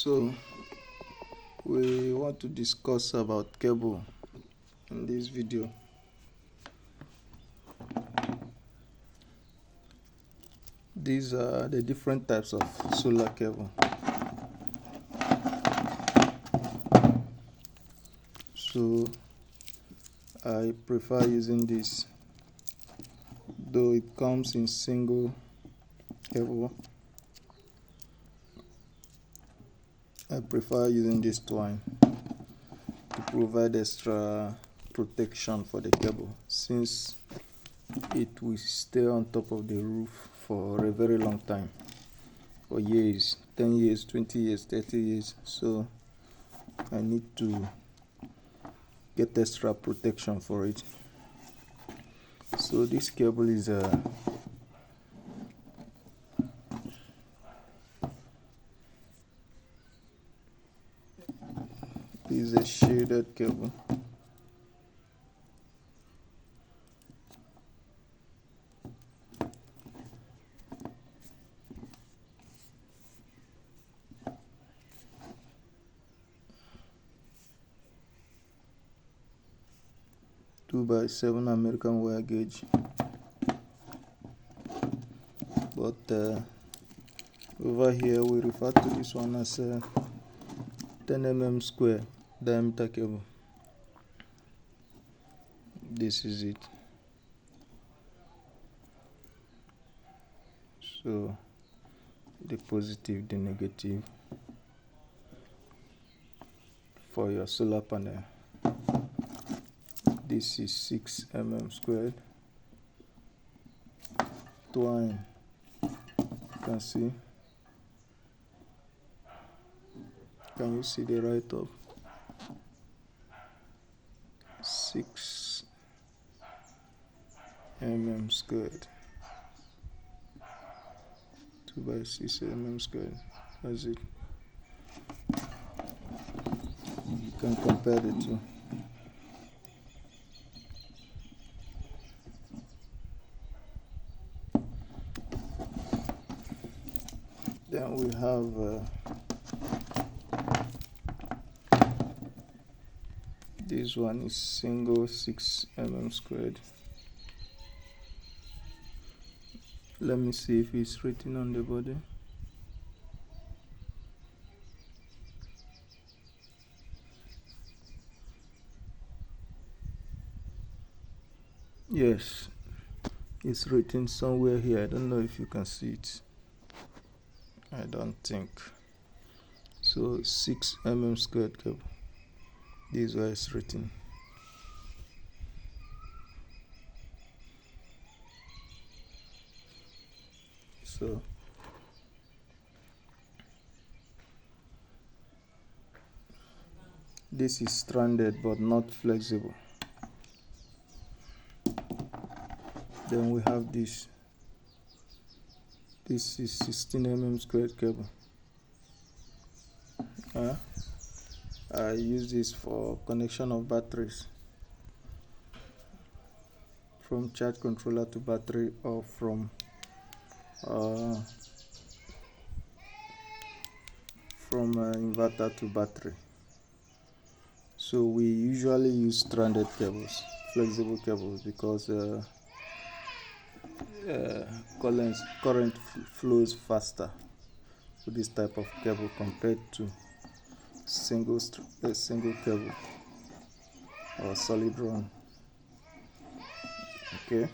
So we want to discuss about cable in this video. These are the different types of solar cable. So I prefer using this, though it comes in single cable. I prefer using this twine to provide extra protection for the cable, since it will stay on top of the roof for a very long time, for years, 10 years, 20 years, 30 years. So I need to get extra protection for it. So this cable is a shaded cable. Two by 7 American wire gauge, but over here we refer to this one as 10 mm square diameter cable. This is it. So the positive, the negative for your solar panel. This is 6 mm squared twine. You can see. Can you see the right of 6 mm squared, 2 by 6 mm squared. That's it. You can compare the two. Then we have this one is single 6 mm squared. Let me see if it's written on the body. Yes, it's written somewhere here. I don't know if you can see it. I don't think so. 6 mm squared cable. This is where it's written. So this is stranded but not flexible. Then we have this. This is 16 mm squared cable. I use this for connection of batteries, from charge controller to battery, or from inverter to battery. So we usually use stranded cables, flexible cables, because current flows faster with this type of cable compared to single cable or solid run. Okay.